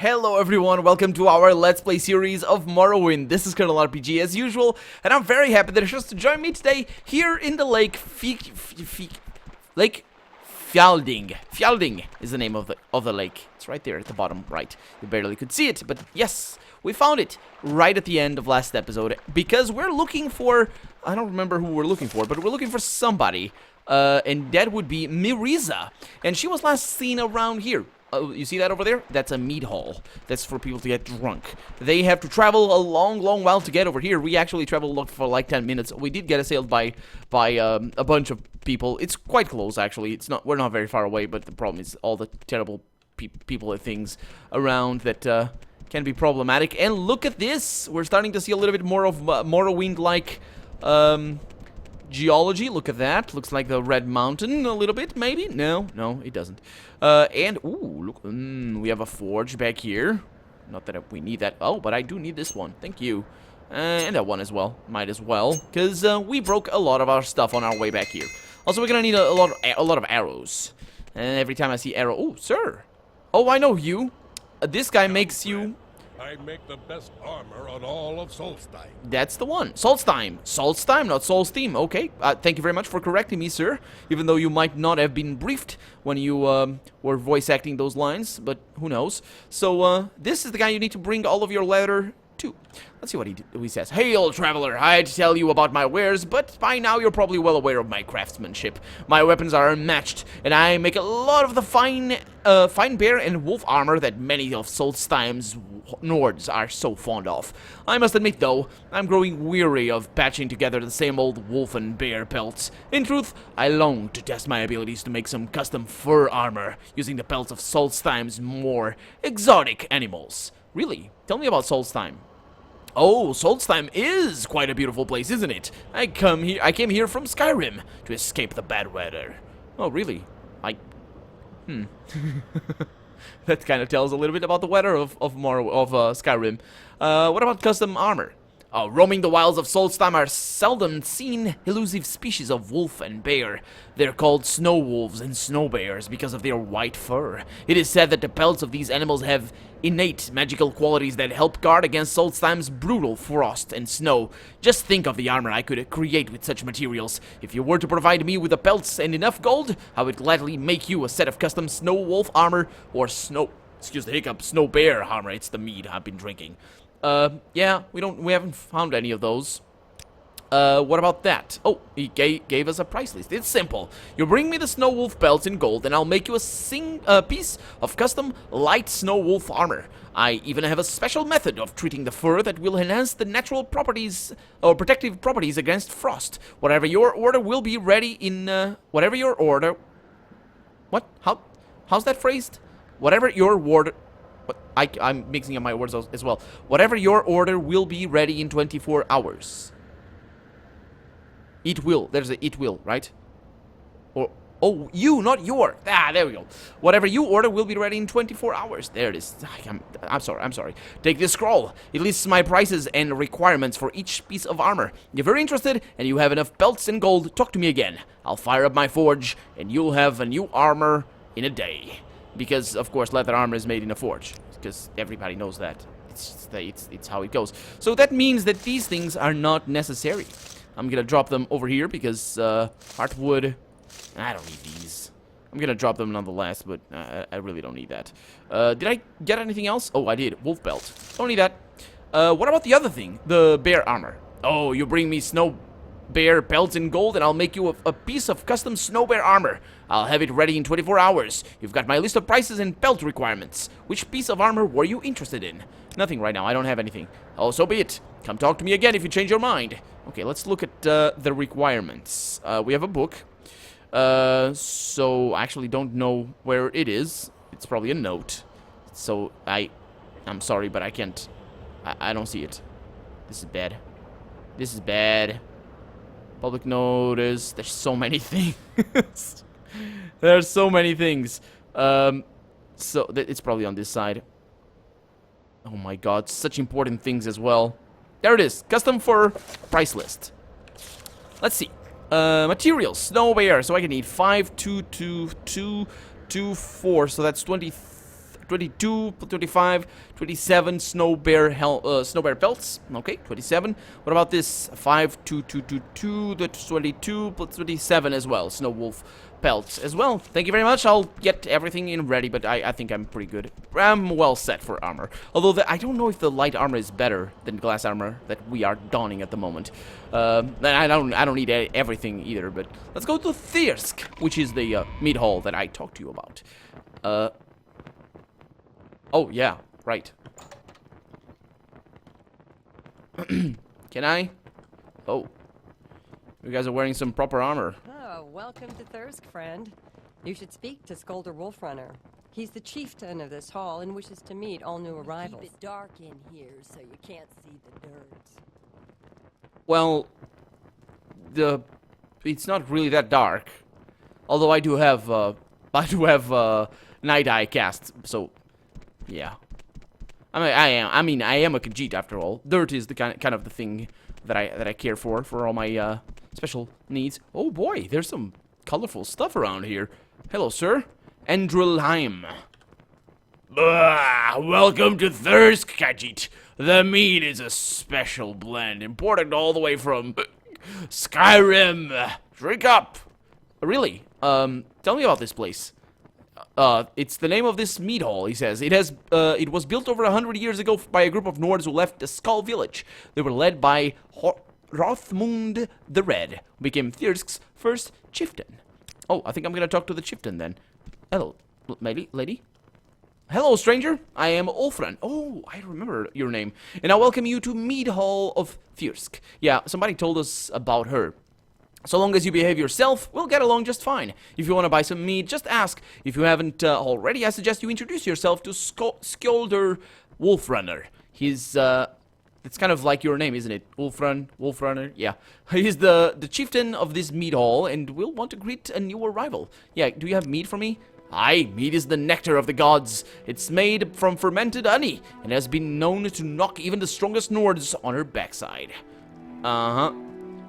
Hello everyone, welcome to our Let's Play series of Morrowind. This is Colonel RPG as usual, and I'm very happy that you're just to join me today here in the Lake Fjalding. Fjalding is the name of the lake. It's right there at the bottom right. You barely could see it, but yes, we found it right at the end of last episode because we're looking for, I don't remember who we're looking for, but we're looking for somebody, and that would be Marissa, and she was last seen around here. You see that over there? That's a mead hall. That's for people to get drunk. They have to travel a long while to get over here. We actually traveled for like 10 minutes. We did get assailed by a bunch of people. It's quite close, actually. We're not very far away, but the problem is all the terrible people and things around that can be problematic. And look at this. We're starting to see a little bit more of Morrowind-like geology. Look at that. Looks like the Red Mountain a little bit, maybe? No, it doesn't. And, ooh, look, we have a forge back here. Not that we need that. Oh, but I do need this one. Thank you. And that one as well. Might as well. Because we broke a lot of our stuff on our way back here. Also, we're gonna need a lot of arrows. And every time I see arrow... Oh, sir. Oh, I know you. This guy makes you... I make the best armor on all of Solstheim. That's the one. Solstheim. Solstheim, not Solstheim. Okay. Thank you very much for correcting me, sir. Even though you might not have been briefed when you were voice acting those lines, but who knows. So, this is the guy you need to bring all of your leather to. Let's see what he says. Hail, traveler. I'd tell you about my wares, but by now you're probably well aware of my craftsmanship. My weapons are unmatched, and I make a lot of the fine bear and wolf armor that many of Solstheim's Nords are so fond of. I must admit, though, I'm growing weary of patching together the same old wolf and bear pelts. In truth, I long to test my abilities to make some custom fur armor using the pelts of Solstheim's more exotic animals. Really? Tell me about Solstheim. Oh, Solstheim is quite a beautiful place, isn't it? I came here from Skyrim to escape the bad weather. Oh, really? That kind of tells a little bit about the weather of Skyrim. What about custom armor? Roaming the wilds of Solstheim are seldom seen elusive species of wolf and bear. They're called snow wolves and snow bears because of their white fur. It is said that the pelts of these animals have innate magical qualities that help guard against Solstheim's brutal frost and snow. Just think of the armor I could create with such materials. If you were to provide me with the pelts and enough gold, I would gladly make you a set of custom snow wolf armor or snow bear armor. It's the mead I've been drinking. Yeah, we haven't found any of those. What about that? Oh, he gave us a price list. It's simple. You bring me the snow wolf pelts in gold, and I'll make you a piece of custom light snow wolf armor. I even have a special method of treating the fur that will enhance the natural properties or protective properties against frost. Whatever your order will be ready in, whatever your order... What? How's that phrased? Whatever your order... I'm mixing up my words as well. Whatever your order will be ready in 24 hours. It will. There's a it will, right? Or, oh, you, not your. There we go. Whatever you order will be ready in 24 hours. There it is. I'm sorry. Take this scroll. It lists my prices and requirements for each piece of armor. If you're interested and you have enough belts and gold, talk to me again. I'll fire up my forge and you'll have a new armor in a day. Because, of course, leather armor is made in a forge. Because everybody knows that. It's how it goes. So that means that these things are not necessary. I'm gonna drop them over here because heartwood... I don't need these. I'm gonna drop them nonetheless, but I really don't need that. Did I get anything else? Oh, I did. Wolf belt. Don't need that. What about the other thing? The bear armor. Oh, you bring me snow bear pelts in gold, and I'll make you a piece of custom snow bear armor. I'll have it ready in 24 hours. You've got my list of prices and pelt requirements. Which piece of armor were you interested in? Nothing right now. I don't have anything. Oh, so be it. Come talk to me again if you change your mind. Okay, let's look at the requirements. We have a book. So I actually don't know where it is. It's probably a note. So I'm sorry, but I can't. I don't see it. This is bad. This is bad. Public notice. There's so many things. There's so many things. So it's probably on this side. Oh my god, such important things as well. There it is. Custom for price list. Let's see. Materials. Snow bear. So I can need 5, 2, 2, 2, 2, 4. So that's 20, 22, 25, 27 snow bear pelts. Okay, 27. What about this? 5, 2, 2, 2, 2. That's 22 plus 27 as well. Snow wolf pelts as well. Thank you very much. I'll get everything in ready, but I think I'm pretty good. I'm well set for armor. Although I don't know if the light armor is better than glass armor that we are donning at the moment. I don't need everything either. But let's go to Thirsk, which is the mead hall that I talked to you about. Oh yeah, right. Can I? Oh, you guys are wearing some proper armor. Oh, welcome to Thirsk, friend. You should speak to Skolder Wolfrunner. He's the chieftain of this hall and wishes to meet all new arrivals. Keep it dark in here so you can't see the dirt. Well, it's not really that dark. Although I do have night eye cast, so yeah. I am a Khajiit after all. Dirt is the kind of the thing that I care for all my special needs. Oh boy, there's some colorful stuff around here. Hello, sir. Endrelheim. Welcome to Thirsk, Khajiit. The mead is a special blend imported all the way from Skyrim. Drink up. Really? Tell me about this place. It's the name of this mead hall, he says. It was built over 100 years ago by a group of Nords who left the Skull village. They were led by Hrothmund the Red, who became Thirsk's first chieftain. Oh, I think I'm gonna talk to the chieftain then. Hello, lady? Hello, stranger. I am Ulfran. Oh, I remember your name. And I welcome you to Mead Hall of Thirsk. Yeah, somebody told us about her. So long as you behave yourself, we'll get along just fine. If you want to buy some mead, just ask. If you haven't already, I suggest you introduce yourself to Skolder Wolfrunner. He's, it's kind of like your name, isn't it? Wolfrunner, yeah. He's the chieftain of this mead hall, and we'll want to greet a new arrival. Yeah, do you have mead for me? Aye, mead is the nectar of the gods. It's made from fermented honey, and has been known to knock even the strongest Nords on her backside. Uh-huh.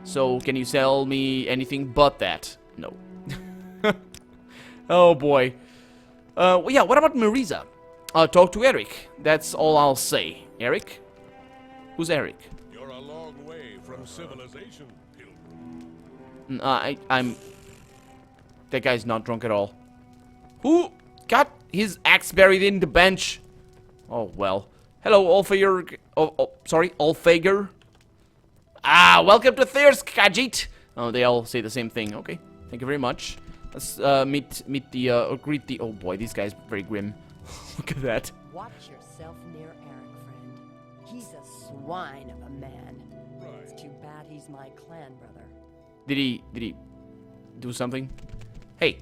So, can you sell me anything but that? No. Oh, boy. Well, yeah, what about Marissa? Talk to Eric. That's all I'll say. Eric? Who's Eric? You're a long way from civilization, pilgrim. I'm... That guy's not drunk at all. Who got his axe buried in the bench? Oh, well. Hello, Ulfager. Sorry, Ulfager. Welcome to Thirsk, Khajiit. Oh, they all say the same thing. Okay, thank you very much. Let's greet the. Oh boy, these guys very grim. Look at that. Watch yourself near Eric, friend. He's a swine of a man. Right. It's too bad he's my clan brother. Did he do something? Hey.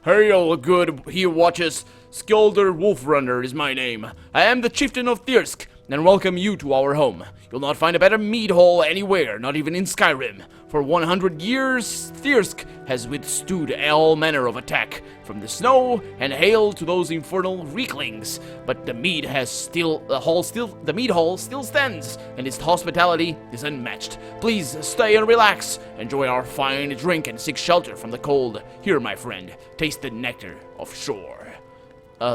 Hail, good here watches. Skolder Wolfrunner is my name. I am the chieftain of Thirsk, and welcome you to our home. You'll not find a better mead hall anywhere, not even in Skyrim. For 100 years, Thirsk has withstood all manner of attack, from the snow and hail to those infernal reeklings. But the mead hall still stands, and its hospitality is unmatched. Please stay and relax. Enjoy our fine drink and seek shelter from the cold. Here, my friend, taste the nectar of shore.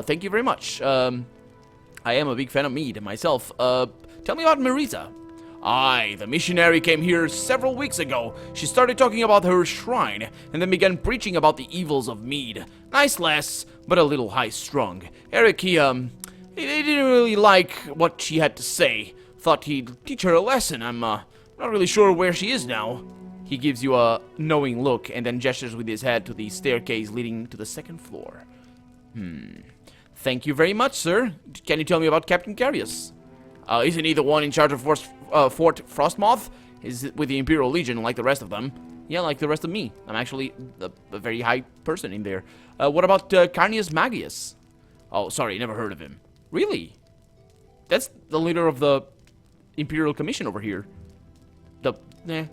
Thank you very much. I am a big fan of mead myself. Tell me about Marissa. Aye, the missionary came here several weeks ago. She started talking about her shrine, and then began preaching about the evils of mead. Nice lass, but a little high-strung. Eric, he didn't really like what she had to say. Thought he'd teach her a lesson. I'm, not really sure where she is now. He gives you a knowing look, and then gestures with his head to the staircase leading to the second floor. Thank you very much, sir. Can you tell me about Captain Carius? Isn't he the one in charge of Fort Frostmoth? Is with the Imperial Legion like the rest of them? Yeah, like the rest of me. I'm actually a very high person in there. What about Carnius Magius? Oh, sorry, never heard of him. Really? That's the leader of the Imperial Commission over here.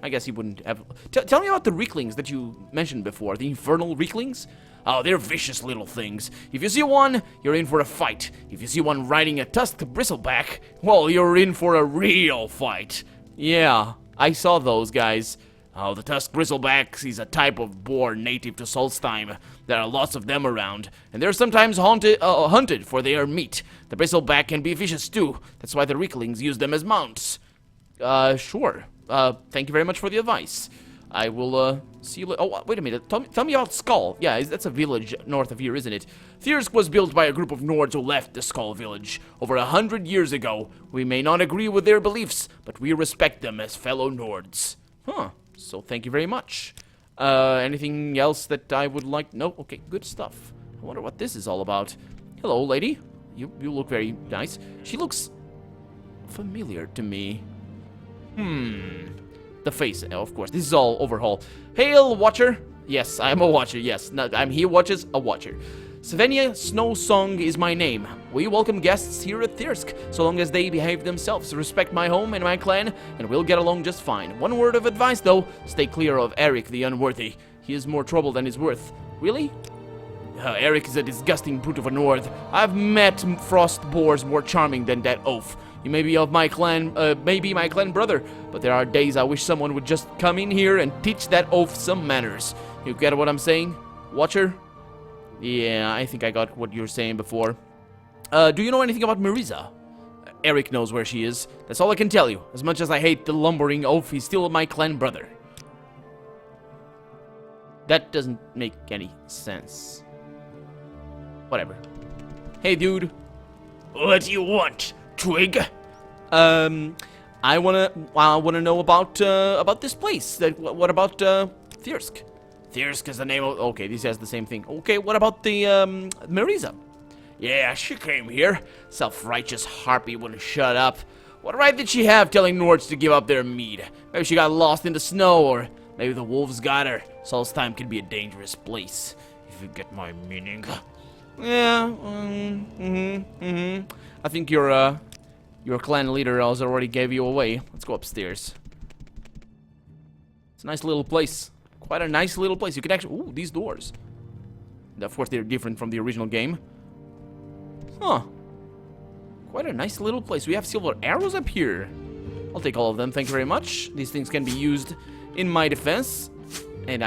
I guess he wouldn't have... Tell me about the Reeklings that you mentioned before. The Infernal Reeklings? Oh, they're vicious little things. If you see one, you're in for a fight. If you see one riding a tusked bristleback, well, you're in for a real fight. Yeah, I saw those guys. Oh, the tusked bristleback is a type of boar native to Solstheim. There are lots of them around, and they're sometimes hunted for their meat. The bristleback can be vicious too. That's why the Ricklings use them as mounts. Sure. Thank you very much for the advice. I will, see you later. Oh, wait a minute. Tell me about Skull. Yeah, that's a village north of here, isn't it? Thirsk was built by a group of Nords who left the Skull village over 100 years ago. We may not agree with their beliefs, but we respect them as fellow Nords. Huh. So thank you very much. Anything else that I would like? No? Okay, good stuff. I wonder what this is all about. Hello, lady. You look very nice. She looks familiar to me. The face, of course. This is all Overhaul. Hail, Watcher. Yes, I am a Watcher. Yes, I'm here, watches, a Watcher. Svenja Snowsong is my name. We welcome guests here at Thirsk, so long as they behave themselves, respect my home and my clan, and we'll get along just fine. One word of advice, though. Stay clear of Eric the Unworthy. He is more trouble than he's worth. Really? Eric is a disgusting brute of a Nord. I've met frost boars more charming than that oaf. You may be of my clan, maybe my clan brother, but there are days I wish someone would just come in here and teach that oaf some manners. You get what I'm saying, Watcher? Yeah, I think I got what you were saying before. Do you know anything about Marissa? Eric knows where she is. That's all I can tell you. As much as I hate the lumbering oaf, he's still my clan brother. That doesn't make any sense. Whatever. Hey, dude. What do you want, Twig? I wanna know about this place. What about Thirsk? Thirsk is the name of... Okay, this has the same thing. Okay, what about the Marissa? Yeah, she came here. Self-righteous harpy wouldn't shut up. What right did she have telling Nords to give up their mead? Maybe she got lost in the snow, or maybe the wolves got her. Solstheim can be a dangerous place, if you get my meaning. Yeah, I think your clan leader already gave you away. Let's go upstairs. It's a nice little place. Quite a nice little place. You can actually... Ooh, these doors. Of course, they're different from the original game. Huh. Quite a nice little place. We have silver arrows up here. I'll take all of them. Thank you very much. These things can be used in my defense. And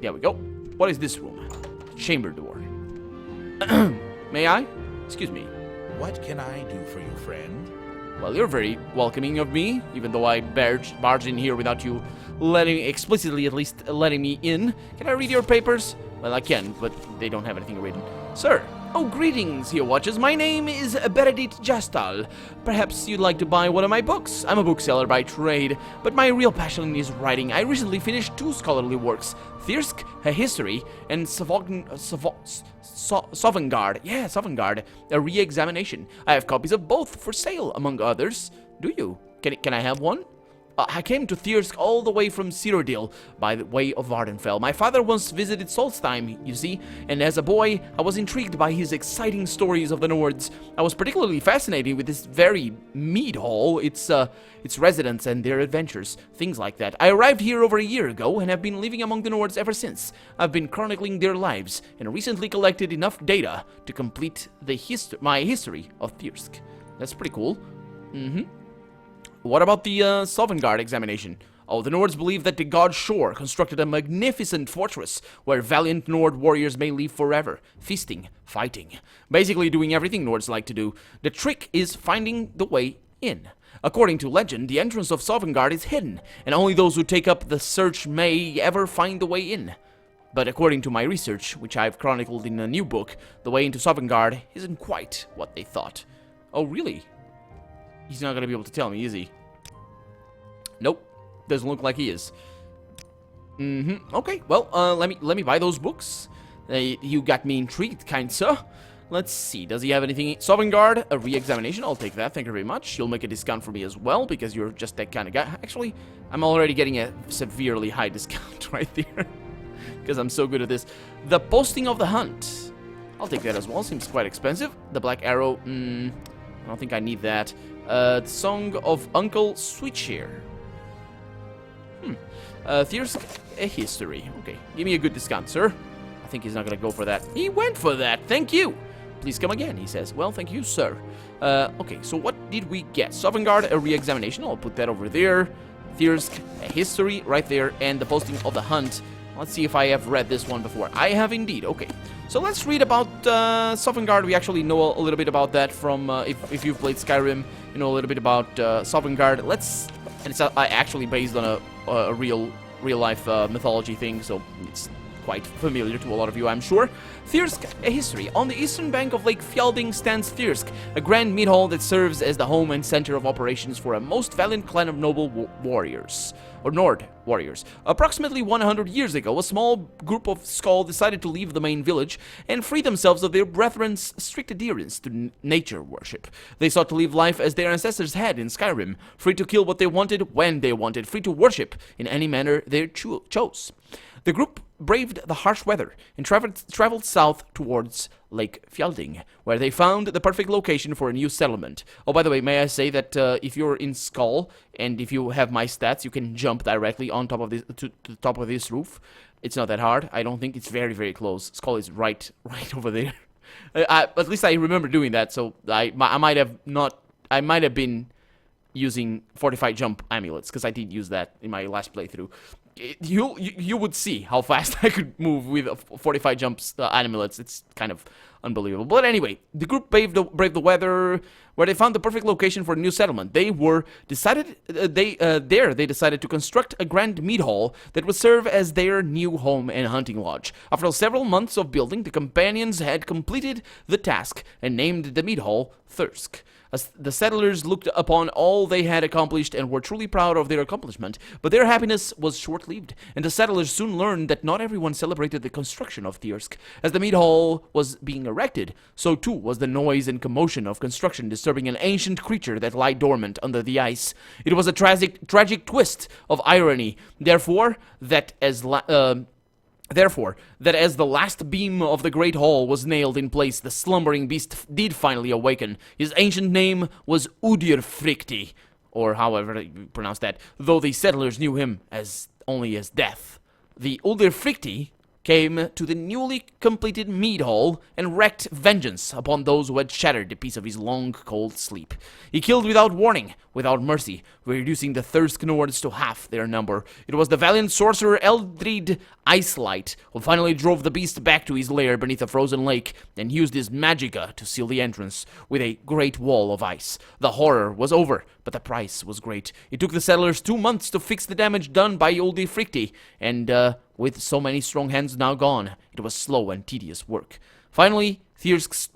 there we go. What is this room? Chamber door. May I? Excuse me. What can I do for you, friend? Well, you're very welcoming of me, even though I barged in here without you explicitly at least letting me in. Can I read your papers? Well, I can, but they don't have anything written. Sir. Oh, greetings, here watchers. My name is Benedict Jastal. Perhaps you'd like to buy one of my books. I'm a bookseller by trade, but my real passion is writing. I recently finished 2 scholarly works, Thirsk, A History, and Sovngarde. Yeah, Sovngarde, a re-examination. I have copies of both for sale, among others. Do you? Can I have one? I came to Thirsk all the way from Cyrodiil by the way of Vardenfell. My father once visited Solstheim, you see, and as a boy, I was intrigued by his exciting stories of the Nords. I was particularly fascinated with this very mead hall, its residents and their adventures, things like that. I arrived here over a year ago and have been living among the Nords ever since. I've been chronicling their lives and recently collected enough data to complete my history of Thirsk. That's pretty cool. What about the Sovngarde examination? Oh, the Nords believe that the god Shor constructed a magnificent fortress where valiant Nord warriors may live forever, feasting, fighting, basically doing everything Nords like to do. The trick is finding the way in. According to legend, the entrance of Sovngarde is hidden, and only those who take up the search may ever find the way in. But according to my research, which I've chronicled in a new book, the way into Sovngarde isn't quite what they thought. Oh, really? He's not gonna be able to tell me, is he? Nope. Doesn't look like he is. Okay, well, let me buy those books. You got me intrigued, kind sir. Let's see, does he have anything? Sovngarde, a re-examination, I'll take that, thank you very much. You'll make a discount for me as well, because you're just that kind of guy. Actually, I'm already getting a severely high discount right there. Because I'm so good at this. The posting of the hunt. I'll take that as well, seems quite expensive. The black arrow, I don't think I need that. The Song of Uncle Sweetshare. Thirsk, A History. Okay, give me a good discount, sir. I think he's not gonna go for that. He went for that, thank you. Please come again, he says. Well, thank you, sir. Okay, so what did we get? Sovngarde, a re-examination. I'll put that over there. Thirsk, a history right there, and the posting of the hunt. Let's see if I have read this one before. I have indeed. Okay. So let's read about Sovngarde. We actually know a little bit about that from, if you've played Skyrim, you know a little bit about Sovngarde. And it's actually based on a real life mythology thing, so it's quite familiar to a lot of you, I'm sure. Thirsk, a history. On the eastern bank of Lake Fjelding stands Thirsk, a grand mead hall that serves as the home and center of operations for a most valiant clan of noble warriors, or Nord warriors. Approximately 100 years ago, a small group of Skull decided to leave the main village and free themselves of their brethren's strict adherence to nature worship. They sought to live life as their ancestors had in Skyrim, free to kill what they wanted when they wanted, free to worship in any manner they chose. The group braved the harsh weather and traveled south towards Lake Fjelding, where they found the perfect location for a new settlement. Oh, by the way, may I say that if you're in Skull and if you have my stats, you can jump directly on top of this to the top of this roof. It's not that hard. I don't think it's very, very close. Skull is right over there. At least I remember doing that. So I might have been using fortified jump amulets because I did use that in my last playthrough. You would see how fast I could move with 45 jumps amulets. It's kind of unbelievable. But anyway, the group braved the weather, where they found the perfect location for a new settlement. They decided to construct a grand mead hall that would serve as their new home and hunting lodge. After several months of building, the companions had completed the task and named the mead hall Thirsk. As the settlers looked upon all they had accomplished and were truly proud of their accomplishment, but their happiness was short-lived, and the settlers soon learned that not everyone celebrated the construction of Thirsk. As the mead hall was being erected, so too was the noise and commotion of construction disturbing an ancient creature that lay dormant under the ice. It was a tragic twist of irony, therefore, that as the last beam of the great hall was nailed in place, the slumbering beast did finally awaken. His ancient name was Udir or however you pronounce that, though the settlers knew him only as Death. The Udir came to the newly completed mead hall and wreaked vengeance upon those who had shattered a piece of his long, cold sleep. He killed without warning, without mercy, reducing the Thirsk Nords to half their number. It was the valiant sorcerer Eldrid Icelight who finally drove the beast back to his lair beneath a frozen lake and used his magicka to seal the entrance with a great wall of ice. The horror was over, but the price was great. It took the settlers 2 months to fix the damage done by Uldi Fricti, and with so many strong hands now gone, it was slow and tedious work. Finally, Thirsk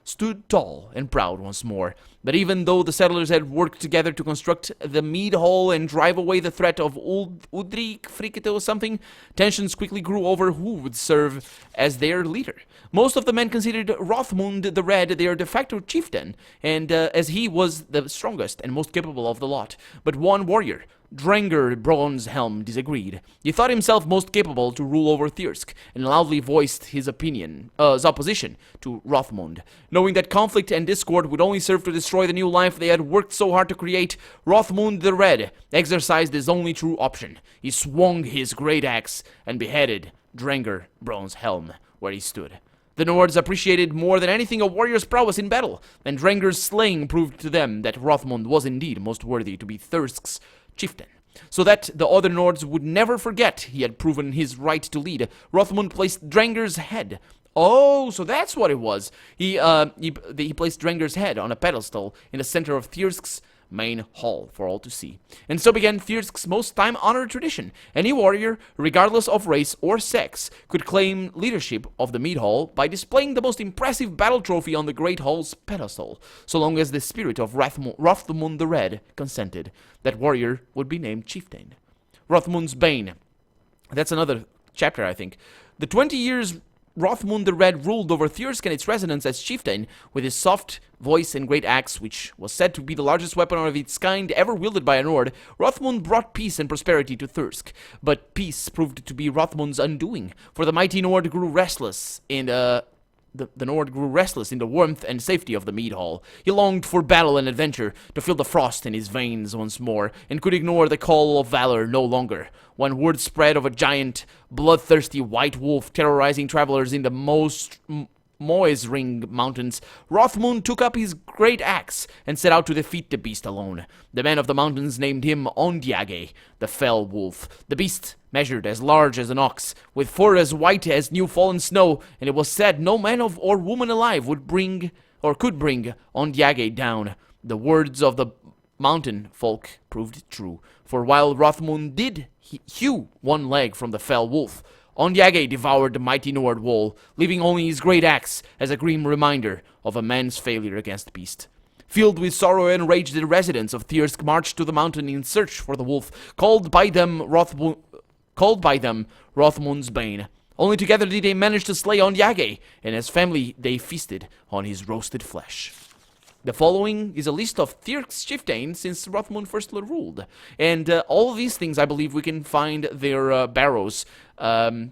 stood tall and proud once more. But even though the settlers had worked together to construct the mead hall and drive away the threat of Udrik Frikete or something, tensions quickly grew over who would serve as their leader. Most of the men considered Rothmund the Red their de facto chieftain, and as he was the strongest and most capable of the lot. But one warrior, Drenger Bronzehelm, disagreed. He thought himself most capable to rule over Thirsk, and loudly voiced his opposition to Rothmund. Knowing that conflict and discord would only serve to destroy the new life they had worked so hard to create, Rothmund the Red exercised his only true option. He swung his great axe and beheaded Drenger Bronzehelm where he stood. The Nords appreciated more than anything a warrior's prowess in battle, and Drenger's slaying proved to them that Rothmund was indeed most worthy to be Thirsk's chieftain. So that the other Nords would never forget he had proven his right to lead, Rothmund placed Drenger's head. Oh, so that's what it was. He placed Drenger's head on a pedestal in the center of Thirsk's main hall for all to see. And so began Thirsk's most time-honored tradition. Any warrior, regardless of race or sex, could claim leadership of the mead hall by displaying the most impressive battle trophy on the great hall's pedestal, so long as the spirit of Rothmund the Red consented. That warrior would be named chieftain. Rothmund's Bane. That's another chapter, I think. The 20 years Rothmund the Red ruled over Thirsk and its residents as chieftain, with his soft voice and great axe, which was said to be the largest weapon of its kind ever wielded by a Nord. Rothmund brought peace and prosperity to Thirsk, but peace proved to be Rothmund's undoing, for the mighty Nord grew restless in the Nord grew restless in the warmth and safety of the mead hall. He longed for battle and adventure, to feel the frost in his veins once more, and could ignore the call of valor no longer. When word spread of a giant, bloodthirsty white wolf terrorizing travelers in the Moesring Mountains, Rothmund took up his great axe and set out to defeat the beast alone. The men of the mountains named him Ondiage, the fell wolf. The beast measured as large as an ox, with fur as white as new fallen snow, and it was said no man or woman alive could bring Ondiage down. The words of the mountain folk proved true, for while Rothmund did hew one leg from the fell wolf, Ondiage devoured the mighty Nord wall, leaving only his great axe as a grim reminder of a man's failure against the beast. Filled with sorrow and rage, the residents of Thirsk marched to the mountain in search for the wolf, called by them Rothmund's Bane. Only together did they manage to slay Ondiage, and as family they feasted on his roasted flesh. The following is a list of Thirsk's chieftains since Rothmund first ruled. And all of these things, I believe we can find their barrows in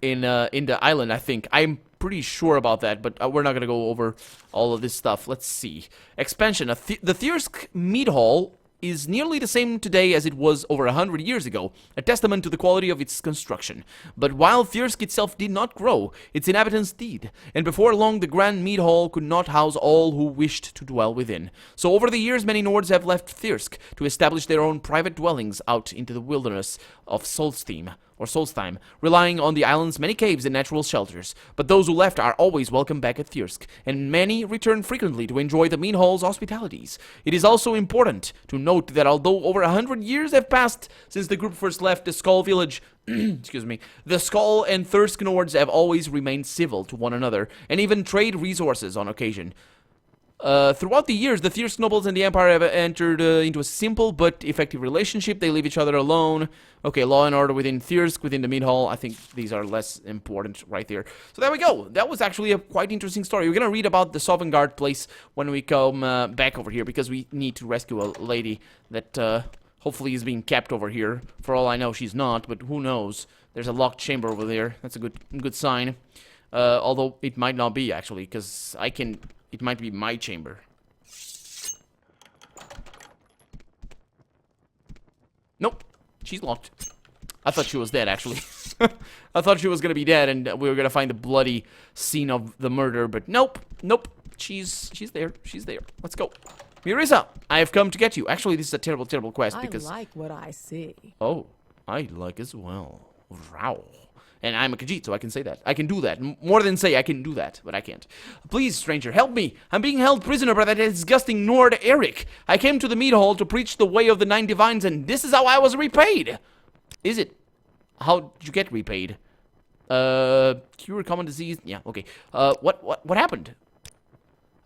the island, I think. I'm pretty sure about that, but we're not going to go over all of this stuff. Let's see. Expansion. The Thirsk Mead Hall is nearly the same today as it was over 100 years ago, a testament to the quality of its construction. But while Thirsk itself did not grow, its inhabitants did, and before long the Grand Mead Hall could not house all who wished to dwell within. So over the years many Nords have left Thirsk to establish their own private dwellings out into the wilderness of Solstheim, relying on the island's many caves and natural shelters. But those who left are always welcome back at Thirsk, and many return frequently to enjoy the Mead Hall's hospitalities. It is also important to note that although over 100 years have passed since the group first left the Skull village, excuse me, the Skull and Thirsk Nords have always remained civil to one another, and even trade resources on occasion. Throughout the years, the Thirsk nobles and the Empire have entered into a simple but effective relationship. They leave each other alone. Okay, law and order within Thirsk, within the Mead Hall. I think these are less important right there. So there we go. That was actually a quite interesting story. We're going to read about the Sovngarde place when we come back over here, because we need to rescue a lady that hopefully is being kept over here. For all I know, she's not, but who knows? There's a locked chamber over there. That's a good sign. Although it might not be, actually, because it might be my chamber. Nope. She's locked. I thought she was dead, actually. I thought she was gonna be dead and we were gonna find the bloody scene of the murder, but nope. Nope. She's there. She's there. Let's go. Marissa, I have come to get you. Actually, this is a terrible, terrible quest because... I like what I see. Oh, I like as well. Wow. And I'm a Khajiit, so I can say that. I can do that. More than say I can do that, but I can't. Please, stranger, help me. I'm being held prisoner by that disgusting Nord Eric. I came to the Mead Hall to preach the way of the 9 divines, and this is how I was repaid. Is it? How did you get repaid? Cure common disease? Yeah, okay. What happened?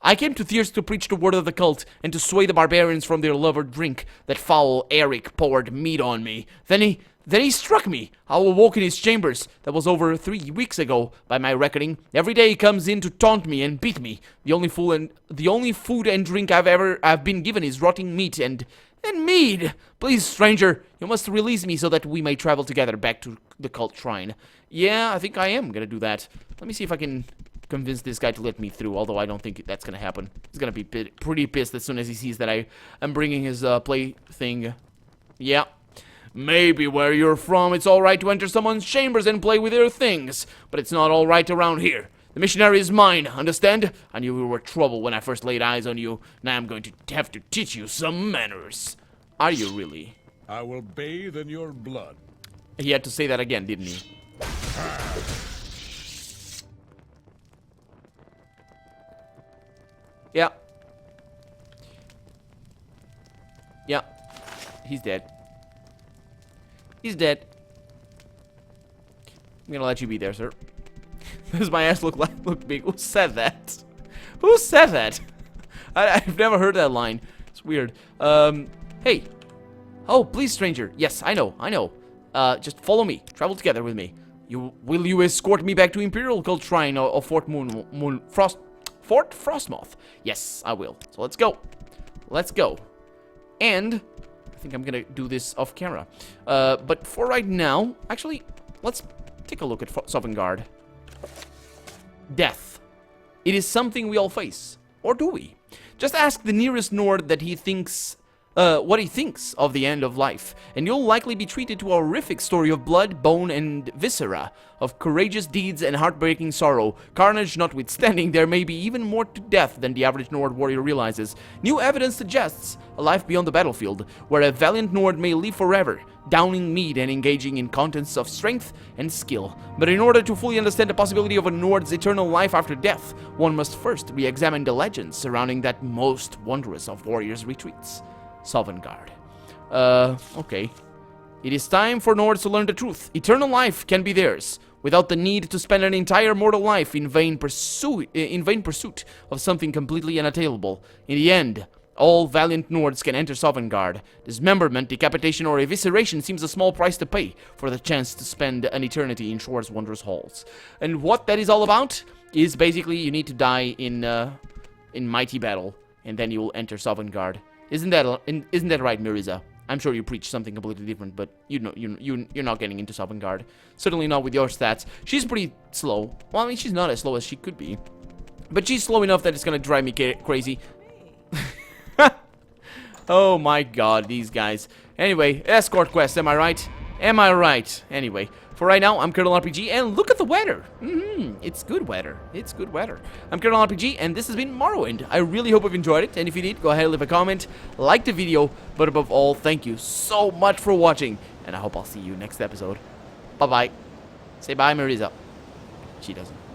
I came to Thirsk to preach the word of the cult, and to sway the barbarians from their love of drink. That foul Eric poured mead on me. Then he struck me. I awoke in his chambers. That was over 3 weeks ago, by my reckoning. Every day he comes in to taunt me and beat me. The only food and drink I've been given is rotting meat and mead. Please, stranger, you must release me so that we may travel together back to the cult shrine. Yeah, I think I am gonna do that. Let me see if I can convince this guy to let me through, although I don't think that's gonna happen. He's gonna be pretty pissed as soon as he sees that I am bringing his play thing. Yeah. Maybe where you're from, it's alright to enter someone's chambers and play with their things, but it's not alright around here. The missionary is mine, understand? I knew you were trouble when I first laid eyes on you. Now I'm going to have to teach you some manners. Are you really? I will bathe in your blood. He had to say that again, didn't he? Yeah. Yeah. He's dead. He's dead. I'm gonna let you be there, sir. Does my ass look big? Who said that? Who said that? I've never heard that line. It's weird. Hey. Oh, please, stranger. Yes, I know. Just follow me. Travel together with me. Will you escort me back to Imperial Cult Shrine of Fort Frostmoth? Yes, I will. So let's go. Let's go. And I think I'm gonna do this off camera. But for right now, actually, let's take a look at Sovngarde. Death. It is something we all face. Or do we? Just ask the nearest Nord that he thinks what he thinks of the end of life, and you'll likely be treated to a horrific story of blood, bone, and viscera, of courageous deeds and heartbreaking sorrow. Carnage notwithstanding, there may be even more to death than the average Nord warrior realizes. New evidence suggests a life beyond the battlefield, where a valiant Nord may live forever, downing mead and engaging in contests of strength and skill. But in order to fully understand the possibility of a Nord's eternal life after death, one must first re-examine the legends surrounding that most wondrous of warriors' retreats, Sovngarde. Okay. It is time for Nords to learn the truth. Eternal life can be theirs, without the need to spend an entire mortal life in vain pursuit of something completely unattainable. In the end, all valiant Nords can enter Sovngarde. Dismemberment, decapitation, or evisceration seems a small price to pay for the chance to spend an eternity in Shore's wondrous halls. And what that is all about is basically you need to die in mighty battle, and then you will enter Sovngarde. Isn't that right, Marissa? I'm sure you preach something completely different, but you know you're not getting into Sovngarde. Certainly not with your stats. She's pretty slow. Well, I mean, she's not as slow as she could be, but she's slow enough that it's gonna drive me crazy. Oh my god, these guys. Anyway, escort quest, am I right? Am I right? Anyway, for right now, I'm Colonel RPG, and look at the weather. It's good weather. It's good weather. I'm Colonel RPG, and this has been Morrowind. I really hope you've enjoyed it, and if you did, go ahead and leave a comment, like the video, but above all, thank you so much for watching, and I hope I'll see you next episode. Bye-bye. Say bye, Marissa. She doesn't.